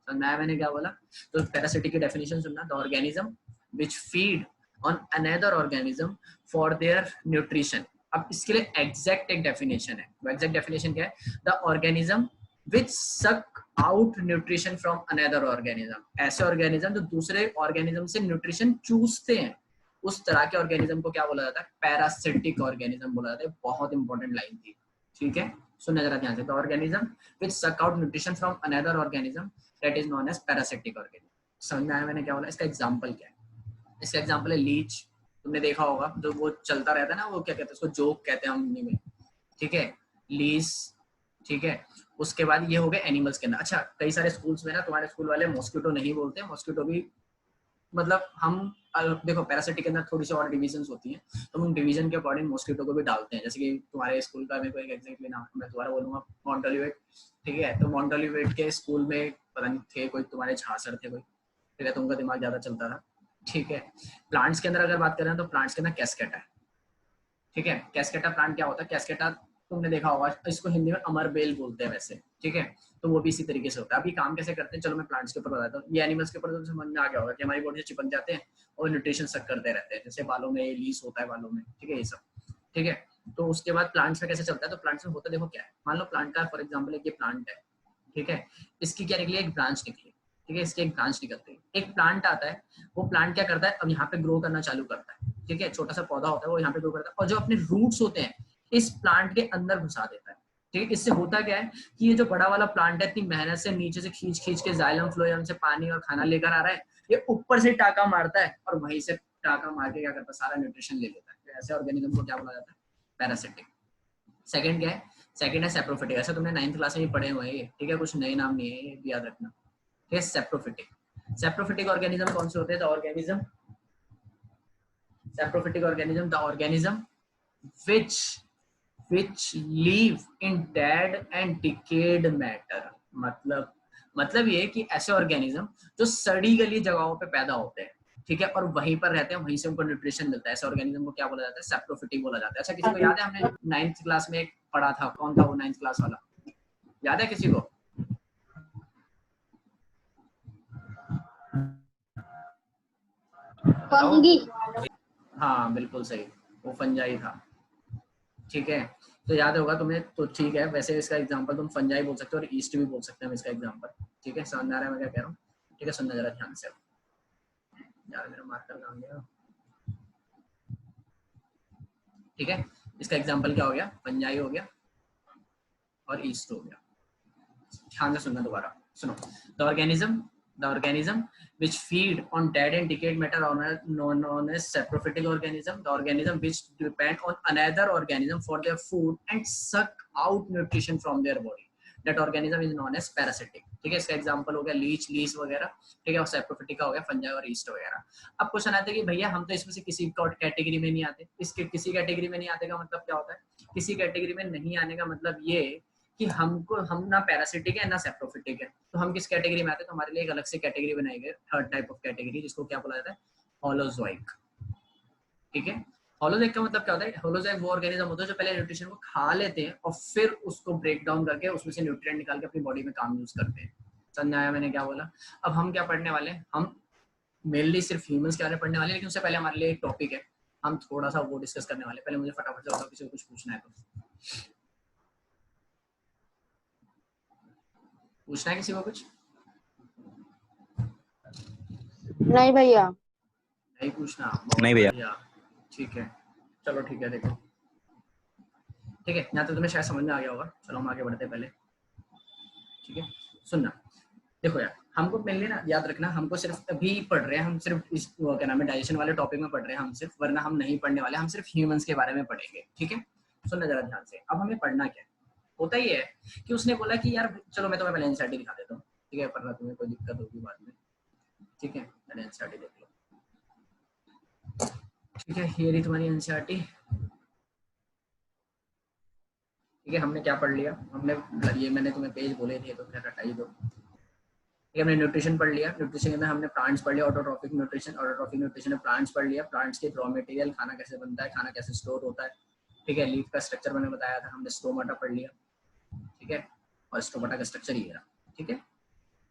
नया मैंने क्या बोला? तो पैरासिटिक की डेफिनेशन सुनना, the organism which feed on another organism for their nutrition. अब इसके लिए एग्जैक्ट एक डेफिनेशन है, वो एग्जैक्ट डेफिनेशन क्या है? The organism which suck out nutrition from another organism, ऐसे ऑर्गेनिज्म जो दूसरे ऑर्गेनिज्म से न्यूट्रिशन चूसते हैं, उस तरह के ऑर्गेनिज्म को क्या बोला जाता है? पैरासिटिक ऑर्गेनिज्म बोला जाता है। बहुत इंपॉर्टेंट लाइन थी, ठीक है, सुनना जरा ध्यान से। The organism which suck out nutrition from another organism that is known as parasitic organism. समझ में आया मैंने क्या बोला? इसका एग्जांपल क्या है? इसका एग्जांपल है लीच। तुमने देखा होगा जो वो चलता रहता है ना, वो क्या कहते हैं उसको? जोक कहते हैं हम हिंदी में, ठीक है, लीस, ठीक है। उसके बाद ये हो गए एनिमल्स के अंदर। अच्छा, कई सारे स्कूल्स में ना तुम्हारे स्कूल वाले मॉस्किटो नहीं बोलते, मॉस्किटो भी मतलब हम देखो पैरासिटिक के अंदर थोड़ी सी और डिविजन्स होती हैं, तो हम डिवीजन के अकॉर्डिंग मॉस्किटो को भी डालते हैं। जैसे कि तुम्हारे स्कूल का मेरे को एक एग्जैक्टली नाम मैं दोबारा बोलूंगा, माउंट ओलिवेट, ठीक है। तो माउंट ओलिवेट के स्कूल में पता नहीं थे कोई तुम्हारे झांसर थे कोई, ठीक है, तो उनका दिमाग ज्यादा चलता था, ठीक है। प्लांट्स के अंदर अगर बात करें तो प्लांट्स के अंदर कैस्केटा है, ठीक है। कैस्केटा प्लांट क्या होता है? कैस्केटा तुमने देखा होगा, इसको हिंदी में अमर बेल बोलते हैं वैसे, ठीक है। तो वो भी इसी तरीके से होता है। अभी काम कैसे करते हैं, चलो मैं प्लांट्स के ऊपर बताता हूँ। ये एनिमल्स के ऊपर तो समझ में आ गया होगा कि हमारी बॉडी से चिपक जाते हैं और न्यूट्रिशन सक करते रहते हैं, जैसे बालों में लीस होता है बालों में, ठीक है, ये सब, ठीक है। तो उसके बाद प्लांट्स में कैसे चलता है? तो प्लांट्स में होता देखो क्या है, मान लो प्लांट का फॉर एग्जाम्पल एक ये प्लांट है, ठीक है, इसकी क्या निकली? एक ब्रांच निकली, ठीक है, इसकी एक ब्रांच निकलती है। एक प्लांट आता है, वो प्लांट क्या करता है? अब यहाँ पे ग्रो करना चालू करता है, ठीक है, छोटा सा पौधा होता है वो यहाँ पे ग्रो करता है, और जो अपने रूट्स होते हैं इस प्लांट के अंदर घुसा देता है, ठीक है। इससे होता क्या है कि ये जो बड़ा वाला प्लांट है, इतनी मेहनत से नीचे से खींच खींच के जाइलम फ्लोएम से पानी और खाना लेकर आ रहा है, ये ऊपर से टाका मारता है और वहीं से टाका मार के क्या करता है? सारा न्यूट्रिशन ले लेता है। तो ऐसे ऑर्गेनिज्म को क्या बोला जाता है? पैरासिटिक। सेकंड क्या है? सेकंड है सेप्रोफिटिक। ऐसा तुमने 9th क्लास में ही पढ़े हुए हैं, ठीक है, कुछ नए नाम नहीं है, ये भी याद रखना, ठीक है। सेप्रोफिटिक, सेप्रोफिटिक ऑर्गेनिज्म कौन से होते हैं? The organism, saprophytic organism, the organism which live in dead and decayed matter। मतलब ये कि ऐसे ऑर्गेनिज्म जो सड़ी गली जगहों पे पैदा होते हैं, ठीक है, और वहीं पर रहते हैं, वहीं से उनको न्यूट्रिशन मिलता है, ऐसे ऑर्गेनिज्म को क्या बोला जाता है? सेप्रोफिटिक बोला जाता है। अच्छा, किसी को याद है हमने 9th क्लास में एक पढ़ा था, कौन था वो 9th क्लास वाला? याद है किसी को? फंगी। हाँ बिल्कुल सही, वो फंजाई था, ठीक है। तो याद होगा तुम्हें, तो ठीक है। वैसे इसका एग्जांपल तुम फंजाई बोल सकते हो और ईस्ट भी बोल सकते हैं इसका एग्जांपल, ठीक है। समझ में आ रहा है मैं क्या कह रहा हूँ? ठीक है, सुनना जरा ध्यान से। यार मेरा मार्कर कहाँ गया? ठीक है, इसका एग्जांपल क्या हो गया? फंजाई हो गया और ईस्ट हो गया। ध्यान से सुनना दोबारा, सुनो। The organism which feed on dead and decayed matter are known as saprophytic organism. The organism which depend on another organism for their food and suck out nutrition from their body, that organism is known as parasitic। ठीक है, इसका example हो गया Leach, lease वगैरह, ठीक है, और saprophytic का हो गया फंजाई और ईस्ट वगैरह। अब क्वेश्चन आता है कि भैया हम तो इसमें से किसी कैटेगरी में नहीं आते। इसके किसी कैटेगरी में नहीं आते का मतलब क्या होता है? किसी कैटेगरी में नहीं आने का मतलब ये कि हम ना पैरासिटिक है ना सेप्रोफिटिक है, तो हम किस कैटेगरी में आते हैं? तो हमारे लिए एक अलग से कैटेगरी बनाई गई, थर्ड टाइप ऑफ कैटेगरी, जिसको क्या बोला जाता है? होलोजोइक, ठीक है। होलोजोइक का मतलब क्या होता है? होलोजोइक वो ऑर्गेनिज्म होता है जो पहले न्यूट्रिशन को खा लेते हैं और फिर उसको ब्रेक डाउन करके उसमें से न्यूट्रिएंट निकाल के अपनी बॉडी में काम यूज करते हैं। समझ आया मैंने क्या बोला? अब हम क्या पढ़ने वाले हैं? हम मेनली सिर्फ ह्यूमंस के बारे में पढ़ने वाले हैं, लेकिन उससे पहले हमारे लिए एक टॉपिक है, हम थोड़ा सा वो डिस्कस करने वाले। पहले मुझे फटाफट से बताओ, किसी को कुछ पूछना है तो पूछना है, किसी को कुछ नहीं भैया। नहीं पूछना? नहीं भैया। ठीक है, चलो ठीक है, देखो ठीक है, यहाँ तो तुम्हें शायद समझ में आ गया होगा। चलो हम आगे बढ़ते हैं पहले, ठीक है। सुनना, देखो यार, हमको मेनली ना याद रखना, हमको सिर्फ अभी पढ़ रहे हैं, हम सिर्फ इस क्या नाम है डाइजेशन वाले टॉपिक में पढ़ रहे हैं हम सिर्फ, वरना हम नहीं पढ़ने वाले, हम सिर्फ ह्यूमंस के बारे में पढ़ेंगे, ठीक है। सुनना जरा ध्यान से। अब हमें पढ़ना क्या है? होता ही है कि उसने बोला कि यार चलो मैं तुम्हें पहले एनसीईआरटी दिखा देता हूँ, ठीक है, वरना तुम्हें कोई दिक्कत होगी बाद में, ठीक है। मैंने एनसीईआरटी देख लो, ठीक है, ये रही तुम्हारी एनसीईआरटी, ठीक है। हमने क्या पढ़ लिया? हमने ये मैंने तुम्हें पेज बोले थे तो फिर हटा ही दो, ठीक है। हमने न्यूट्रिशन पढ़ लिया, न्यूट्रिशन में हमने प्लांट्स पढ़ लिया, ऑटोट्रॉफिक न्यूट्रिशन में प्लांट्स पढ़ लिया, प्लांट्स के रॉ मटेरियल, खाना कैसे बनता है, खाना कैसे स्टोर होता है, ठीक है। लीफ का स्ट्रक्चर मैंने बताया था, हमने स्टोमाटा पढ़ लिया, ठीक है, और स्टोमाटा का स्ट्रक्चर ये रहा, ठीक है।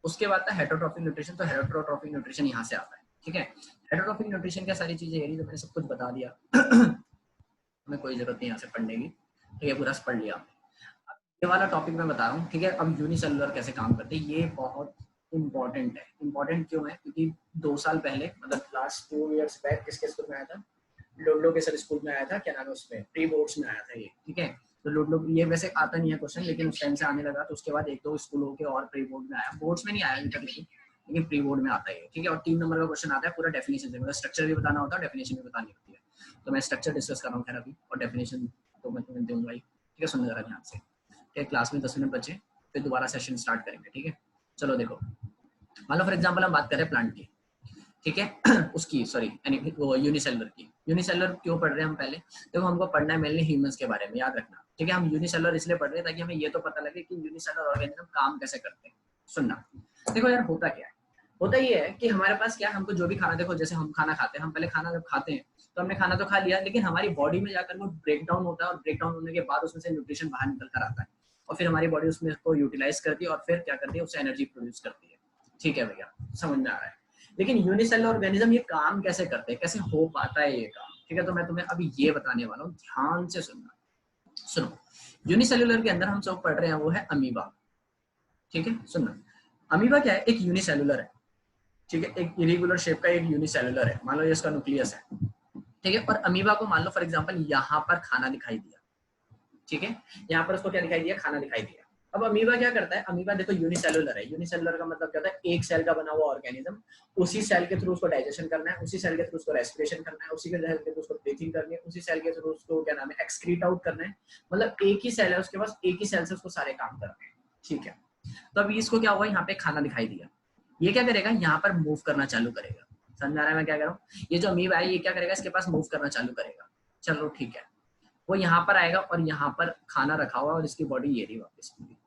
उसके बाद था हेटरोट्रॉफिक न्यूट्रिशन। तो हेटरोट्रॉफिक न्यूट्रिशन यहाँ से आता है, ठीक है। हेटरोट्रॉफिक न्यूट्रिशन क्या सारी चीजें तो मैंने सब कुछ बता दिया। हमें कोई जरूरत नहीं यहाँ से पढ़ने की, ठीक है, पूरा पढ़ लिया। अब ये वाला टॉपिक मैं बता रहा हूँ, ठीक है। अब यूनिसेलुलर कैसे काम करते हैं, ये बहुत इंपॉर्टेंट है। इंपॉर्टेंट क्यों है? क्योंकि 2 साल पहले, मतलब लास्ट 2 इयर्स बैक, किसके स्कूल में आया था? लोडलो के सर स्कूल में आया था, क्या नाम है उसमें, प्री बोर्ड्स में आया था ये, ठीक है। तो लोडलो ये वैसे आता नहीं है क्वेश्चन, लेकिन उस टाइम से आने लगा। तो उसके बाद 1-2 स्कूलों के और प्री बोर्ड में आया, बोर्ड्स में नहीं आया अभी तक, लेकिन प्री बोर्ड में आता है, ठीक है। और 3 नंबर का क्वेश्चन आता है पूरा डेफिनेशन से, मतलब स्ट्रक्चर भी बताना होता है, डेफिनेशन भी बतानी होती है। तो मैं स्ट्रक्चर डिस्कस कर रहा हूँ खैर अभी, और डेफिनेशन तो मैं तुम्हें दूंगा ही, ठीक है। सुनने जरा ध्यान से, ठीक है। क्लास में 10 मिनट बचे, फिर दोबारा सेशन स्टार्ट करेंगे, ठीक है। चलो देखो, मान लो फॉर एग्जाम्पल हम बात करें प्लांट की, ठीक है। उसकी सॉरी वो यूनिसेलुलर की। यूनिसेलुलर क्यों पढ़ रहे हैं हम? पहले देखो, हमको पढ़ना है मेनली ह्यूमंस के बारे में, याद रखना, ठीक है। हम यूनिसेलुलर इसलिए पढ़ रहे हैं ताकि हमें ये तो पता लगे कि यूनिसेलुलर ऑर्गेनिज्म काम कैसे करते हैं। सुनना, देखो यार, होता क्या है, होता ये है कि हमारे पास क्या, हमको जो भी खाना, देखो जैसे हम खाना खाते हैं, हम पहले खाना जब खाते हैं तो हमने खाना तो खा लिया, लेकिन हमारी बॉडी में जाकर वो ब्रेक डाउन होता है, और ब्रेक डाउन होने के बाद उसमें से न्यूट्रिशन बाहर निकल कर आता है, और फिर हमारी बॉडी उसमें को यूटिलाइज करती है, और फिर क्या करती है, उससे एनर्जी प्रोड्यूस करती है, ठीक है भैया, समझ में आ रहा है। लेकिन यूनिसेलुलर ऑर्गेनिज्म ये काम कैसे करते हैं, कैसे हो पाता है ये काम, ठीक है। तो मैं तुम्हें अभी ये बताने वाला हूँ, ध्यान से सुनना। सुनो, यूनिसेलुलर के अंदर हम सब पढ़ रहे हैं वो है अमीबा, ठीक है। सुनना, अमीबा क्या है? एक यूनिसेलुलर है, ठीक है। एक इरेगुलर शेप का एक यूनिसेलुलर है, मान लो ये इसका न्यूक्लियस है, ठीक है। और अमीबा को मान लो फॉर एग्जांपल यहाँ पर खाना दिखाई दिया, ठीक है। यहाँ पर उसको क्या दिखाई दिया? खाना दिखाई दिया। अब अमीबा क्या करता है? अमीबा देखो यूनिसेलुलर है। यूनिसेलुलर का मतलब क्या होता है? एक सेल का बना हुआ ऑर्गेनिज्म, उसी सेल के थ्रू उसको डाइजेशन करना है, उसी सेल के थ्रू उसको रेस्पिरेशन करना है, उसी के सेल के थ्रू उसको ब्रीथिंग करनी है, उसी सेल के थ्रू उसको क्या नाम है, एक्सक्रीट आउट करना है। मतलब एक ही सेल है उसके पास, एक ही सेल से उसको सारे काम करने हैं, ठीक है। तो अभी इसको क्या हुआ, यहाँ पे खाना दिखाई दिया, ये क्या करेगा? यहाँ पर मूव करना चालू करेगा। समझ आ रहा है मैं क्या कर रहा हूँ? ये जो अमीबा है ये क्या करेगा? इसके पास मूव करना चालू करेगा। चलो ठीक है, वो यहाँ पर आएगा और यहाँ पर खाना रखा हुआ और इसकी बॉडी ये रही वापस पूरी,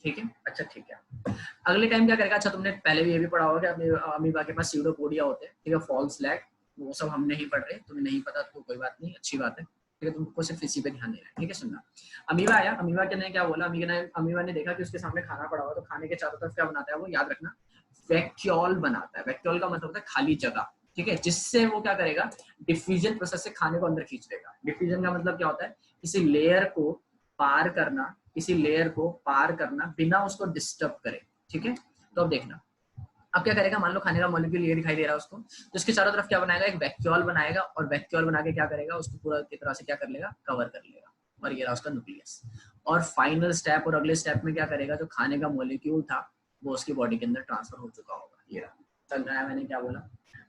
ठीक है। अच्छा ठीक है, अगले टाइम क्या करेगा? अच्छा तुमने पहले भी ये भी पढ़ा होगा कि अमीबा के पास सीडोपोडिया होते हैं, ठीक है, फॉल्स लैग, वो सब हम नहीं पढ़ रहे, तुम्हें नहीं पता तो कोई बात नहीं, अच्छी बात है, ठीक है। तुमको सिर्फ इसी पे ध्यान देना है, ठीक है। सुनना, अमीबा आया, अमीबा ने क्या बोला? अमीबा ने देखा कि उसके सामने खाना पड़ा हुआ, तो खाने के चारों तरफ क्या बनाता है वो? याद रखना, वैक्यूल बनाता है। वैक्यूल का मतलब होता है खाली जगह, ठीक है, जिससे वो क्या करेगा? डिफ्यूजन प्रोसेस से खाने को अंदर खींच लेगा। डिफ्यूजन का मतलब क्या होता है? किसी लेयर को पार करना, किसी लेयर को पार करना बिना उसको डिस्टर्ब करे, ठीक है। तो अब देखना, अब क्या करेगा? मान लो खाने का मॉलिक्यूल ये दिखाई दे रहा है उसको, तो इसके चारों तरफ क्या बनाएगा? एक वैक्यूल बनाएगा, और वैक्यूल बना के क्या करेगा? उसको पूरा की तरह से क्या कर लेगा? कवर कर लेगा, और ये रहा उसका न्यूक्लियस। और फाइनल स्टेप और अगले स्टेप में क्या करेगा? जो खाने का मॉलिक्यूल था वो उसकी बॉडी के अंदर ट्रांसफर हो चुका होगा। ये रहा, समझ आया मैंने क्या बोला?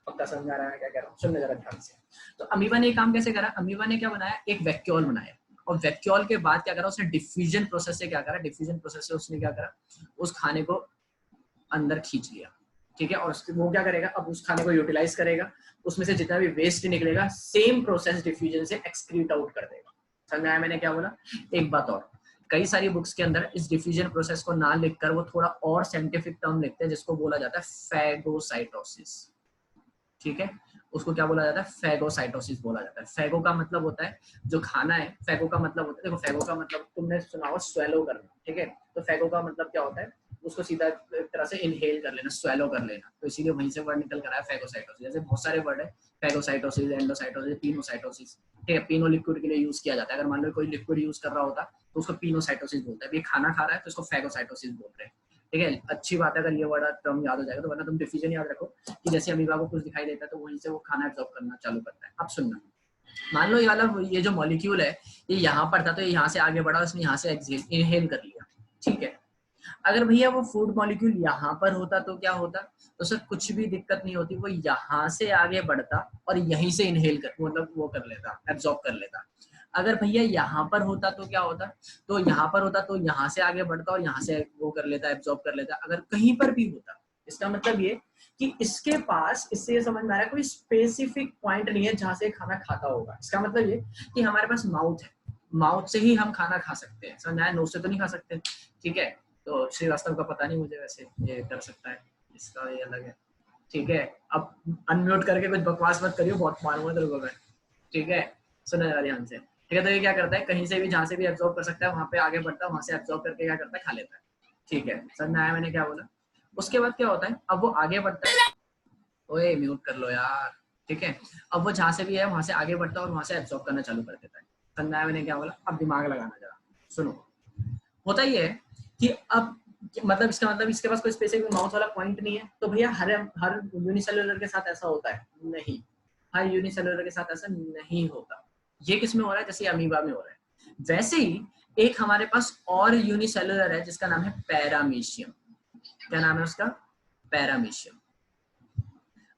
पक्का समझ आ रहा है क्या कह रहा हूँ? सुनने जरा ध्यान से। तो अमीबा ने काम कैसे करा? अमीबा ने क्या बनाया? एक वैक्यूल बनाया, और वैक्यूल के बाद क्या करा? उसने डिफ्यूजन प्रोसेस से क्या करा? डिफ्यूजन प्रोसेस से उसने क्या करा? उस खाने को अंदर खींच लिया, ठीक है। और वो क्या करेगा? अब उस खाने को यूटिलाइज करेगा, उसमें से जितना भी वेस्ट निकलेगा सेम प्रोसेस डिफ्यूजन से एक्सक्रीट आउट कर देगा। समझ आया मैंने क्या बोला? एक बात और, कई सारी बुक्स के अंदर इस डिफ्यूजन प्रोसेस को ना लिखकर वो थोड़ा और साइंटिफिक टर्म लिखते हैं, जिसको बोला जाता है फैगोसाइटोसिस, ठीक है। उसको क्या बोला जाता है? फैगोसाइटोसिस बोला जाता है। फैगो का मतलब होता है जो खाना है, फैगो का मतलब होता है, देखो फैगो का मतलब तुमने सुना होगा स्वेलो करना, ठीक है। तो फैगो का मतलब क्या होता है? उसको सीधा एक तरह से इनहेल कर लेना, स्वेलो कर लेना, तो इसीलिए वहीं से वर्ड निकल कर आया फैगोसाइटोसिस। जैसे बहुत सारे वर्ड है, फैगोसाइटोसिस, एंडोसाइटोसिस, पिनोसाइटोसिस, ठीक है। पिनो लिक्विड के लिए यूज किया जाता है, अगर मान लो कोई लिक्विड यूज कर रहा होता तो उसको पिनोसाइटोसिस बोलता है। ये खाना खा रहा है तो उसको फैगोसाइटोसिस बोल रहे हैं, ठीक है। अच्छी बात है अगर ये वर्ड टर्म याद हो जाएगा, तो वरना तुम डिफिजन याद रखो कि जैसे अमीबा को कुछ दिखाई देता है तो वहीं से वो खाना एब्जॉर्ब करना चालू करता है। अब सुनना, मान लो ये वाला ये जो मॉलिक्यूल है ये यहाँ पर था, तो ये यहाँ से आगे बढ़ा, उसने यहाँ से इनहेल कर लिया, ठीक है। अगर भैया वो फूड मॉलिक्यूल यहाँ पर होता तो क्या होता? तो सर कुछ भी दिक्कत नहीं होती, वो यहाँ से आगे बढ़ता और यहीं से इनहेल कर मतलब वो कर लेता, एब्जॉर्ब कर लेता। अगर भैया यहाँ पर होता तो क्या होता? तो यहाँ पर होता तो यहाँ से आगे बढ़ता और यहाँ से वो कर लेता, एब्जॉर्ब कर लेता। अगर कहीं पर भी होता, इसका मतलब ये कि इसके पास, इससे ये समझ में आ रहा है, कोई स्पेसिफिक पॉइंट नहीं है जहां से खाना खाता होगा। इसका मतलब ये कि हमारे पास माउथ है, माउथ से ही हम खाना खा सकते हैं, समझ आया? नोज से तो नहीं खा सकते, ठीक है। तो श्रीवास्तव का पता नहीं मुझे, वैसे ये कर सकता है, इसका ये अलग है, ठीक है। अब अनम्यूट करके कुछ बकवास मत करियो, बहुत मारूंगा तेरे को मैं, ठीक है। सुनो जरा ध्यान से, ठीक है। तो ये क्या करता है? कहीं से भी जहां से भी एब्जॉर्ब कर सकता है, वहां पे आगे बढ़ता है, वहां से एब्जॉर्ब करके क्या करता है? खा लेता है, ठीक है। समझ में आया मैंने क्या बोला? उसके बाद क्या होता है, अब वो आगे बढ़ता है, ओए म्यूट कर लो यार, ठीक है। अब वो जहाँ से भी है वहां से आगे बढ़ता है और वहां से एब्जॉर्ब करना चालू कर देता है। समझाया मैंने क्या बोला? अब दिमाग लगाना जरा, सुनो। होता ही है कि अब मतलब इसका मतलब इसके पास कोई स्पेसिफिक माउथ वाला पॉइंट नहीं है, तो भैया हर यूनिसेलुलर के साथ ऐसा होता है? नहीं, हर यूनिसेलुलर के साथ ऐसा नहीं होता। ये किस में हो रहा है? जैसे अमीबा में हो रहा है। वैसे ही एक हमारे पास और यूनिसेलुलर है जिसका नाम है पैरामीशियम। क्या नाम है उसका? पैरामीशियम।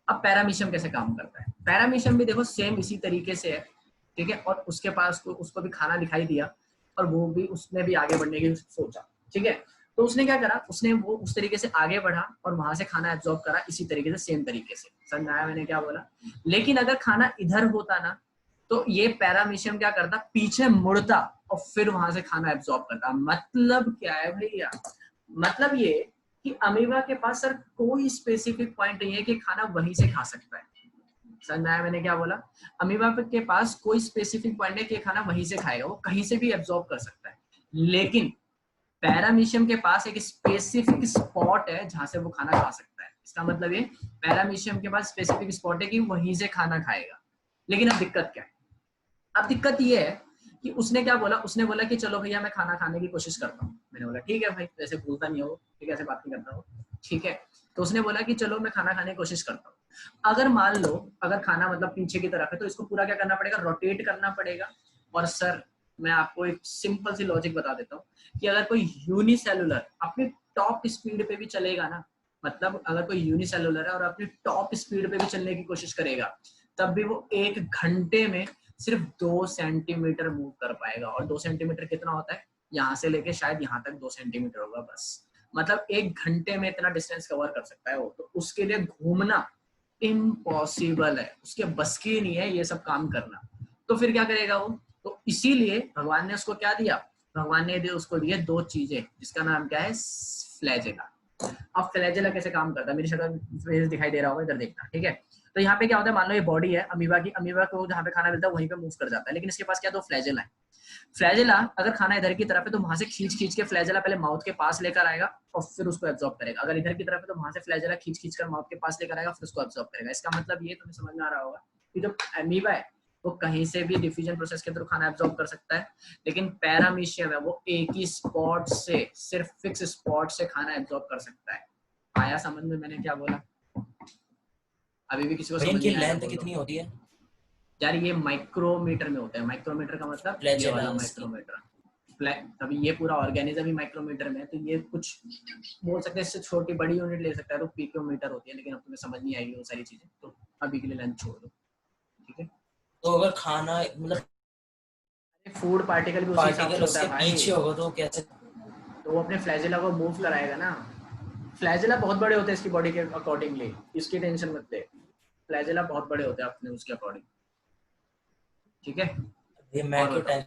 अब पैरामीशियम कैसे काम करता है? पैरामीशियम भी देखो सेम इसी तरीके से है, ठीक है। और उसके पास उसको भी खाना दिखाई दिया और वो भी उसने भी आगे बढ़ने की सोचा, ठीक है। तो उसने क्या करा, उसने वो उस तरीके से आगे बढ़ा और वहां से खाना एब्जॉर्ब करा इसी तरीके से, सेम तरीके से। समझ आया मैंने क्या बोला? लेकिन अगर खाना इधर होता ना, तो ये पैरामीशियम क्या करता, पीछे मुड़ता और फिर वहां से खाना एब्जॉर्ब करता। मतलब क्या है भैया? मतलब ये कि अमीबा के पास सर कोई स्पेसिफिक पॉइंट नहीं है कि खाना वहीं से खा सकता है। समझ आया मैंने क्या बोला? अमीबा के पास कोई स्पेसिफिक पॉइंट है कि खाना वहीं से खाएगा, वो कहीं से भी एब्जॉर्ब कर सकता है। लेकिन पैरामीशियम के पास एक स्पेसिफिक स्पॉट है जहां से वो खाना खा सकता है। इसका मतलब ये पैरामीशियम के पास स्पेसिफिक स्पॉट है कि वहीं से खाना खाएगा। लेकिन अब दिक्कत क्या है? अब दिक्कत ये है कि उसने क्या बोला, उसने बोला कि चलो भैया मैं खाना खाने की कोशिश करता हूँ। मैंने बोला ठीक है भाई, वैसे भूलता नहीं हो, ठीक है, ऐसे बात नहीं करता हो, ठीक है। तो उसने बोला कि चलो मैं खाना खाने की कोशिश करता हूँ। अगर मान लो अगर खाना मतलब पीछे की तरफ है तो इसको पूरा क्या करना पड़ेगा, रोटेट करना पड़ेगा। और सर मैं आपको एक सिंपल सी लॉजिक बता देता हूँ कि अगर कोई यूनिसेलुलर अपनी टॉप स्पीड पे भी चलेगा ना, मतलब अगर कोई यूनिसेलुलर है और अपनी टॉप स्पीड पे भी चलने की कोशिश करेगा, तब भी वो 1 घंटे में सिर्फ 2 सेंटीमीटर मूव कर पाएगा। और 2 सेंटीमीटर कितना होता है? यहाँ से लेके शायद यहाँ तक 2 सेंटीमीटर होगा बस। मतलब 1 घंटे में इतना डिस्टेंस कवर कर सकता है वो। तो उसके लिए घूमना इम्पॉसिबल है, उसके बस की नहीं है ये सब काम करना। तो फिर क्या करेगा वो? तो इसीलिए भगवान ने उसको क्या दिया? भगवान ने उसको दिए 2 चीजें, जिसका नाम क्या है? फ्लैजेला। अब फ्लैजेला कैसे काम करता है? मेरी शक्ल दिखाई दे रहा होगा, इधर देखना, ठीक है। तो यहाँ पे क्या होता है, मान लो ये बॉडी है अमीबा की, अमीबा को जहाँ पे खाना मिलता है वहीं पे मूव कर जाता है। लेकिन इसके पास क्या 2 फ्लैजेला है। फ्लैजेला अगर खाना इधर की तरफ है तो वहां से खींच खींच के फ्लैजेला पहले माउथ के पास लेकर आएगा और फिर उसको एब्जॉर्ब करेगा। अगर इधर की तरफ है तो वहां से फ्लैजेला खींच खींच कर माउथ के पास लेकर आएगा, फिर उसको एब्जॉर्ब करेगा। इसका मतलब ये तुम्हें समझ में आ रहा होगा कि जो अमीबा है वो कहीं से भी डिफ्यूजन प्रोसेस के थ्रू खाना एब्जॉर्ब कर सकता है। लेकिन पैरामीशियम है वो एक ही स्पॉट से, सिर्फ फिक्स स्पॉट से खाना एब्जॉर्ब कर सकता है। आया समझ में मैंने क्या बोला? अभी भी किसी को समझ इनकी नहीं आया? लेंथ कितनी होती है? यार ये माइक्रोमीटर में होता है। माइक्रोमीटर का मतलब ये वाला माइक्रोमीटर। अभी ये पूरा ऑर्गेनिज्म ही माइक्रोमीटर में है, तो ये कुछ बोल सकते हैं इससे छोटी बड़ी यूनिट ले सकता है तो पिकोमीटर होती है। लेकिन अब तुम्हें समझ नहीं आएगी वो सारी चीजें, तो अभी के लिए लेंथ छोड़ दो, ठीक है। तो अगर खाना मतलब फूड पार्टिकल भी उसी हिसाब पार्टिकल से होता उसके है भाई। पीछे होगा तो कैसे? तो वो अपने फ्लैजेला को मूव कराएगा ना। फ्लैजेला बहुत बड़े होते हैं इसकी बॉडी के अकॉर्डिंगली, इसकी टेंशन मत ले। फ्लैजेला बहुत बड़े होते हैं अपने उसके अकॉर्डिंग, ठीक है। ये मैं और क्यों बताओ,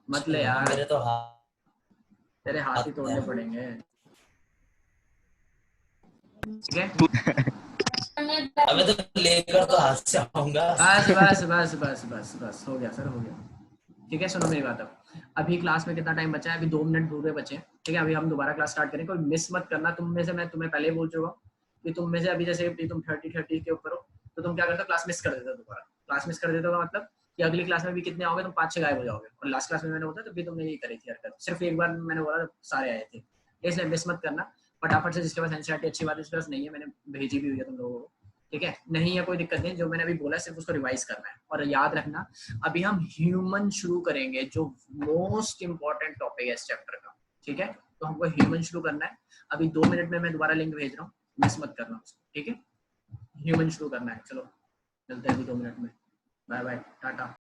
मत टेंशन ले लूंगा, यार, मेरे तो हाथ तेरे हाथ ही है। तोड़ने पड़ेंगे, ठीक है। अबे तो लेकर तो हाथ से आऊंगा। बस बस बस बस बस बस हो गया सर, हो गया, ठीक है। सुनो मेरी बात। अब अभी क्लास में कितना टाइम बचा है? अभी 2 मिनट पूरे बचे हैं, ठीक है। अभी हम दोबारा क्लास स्टार्ट करें, कोई मिस मत करना। तुम में से मैं तुम्हें पहले ही बोल चुका हूँ कि तुम में से अभी जैसे तुम 30 के ऊपर हो तो तुम क्या करते हो, क्लास मिस कर देते हो। दोबारा क्लास मिस कर देते हो मतलब कि अगली क्लास में भी कितने आओगे तुम? 5-6 गायब हो जाओगे। और लास्ट क्लास में मैंने बोला तो भी तुमने यही करी थी हरकत। सिर्फ एक बार मैंने बोला सारे आए थे, इसलिए मिस मत करना। फटाफट से जिसके पास एनसीईआरटी अच्छी बात है, जिसके पास नहीं है मैंने भेजी भी हुई है तुम लोगों को, ठीक है। नहीं है कोई दिक्कत नहीं, जो मैंने अभी बोला सिर्फ उसको रिवाइज करना है। और याद रखना अभी हम ह्यूमन शुरू करेंगे, जो मोस्ट इंपॉर्टेंट टॉपिक है इस चैप्टर का, ठीक है। तो हमको ह्यूमन शुरू करना है। अभी 2 मिनट में मैं दोबारा लिंक भेज रहा हूँ, मिस मत करना उसको, ठीक है। ह्यूमन शुरू करना है, चलो मिलते हैं अभी 2 मिनट में। Bye bye, Tata.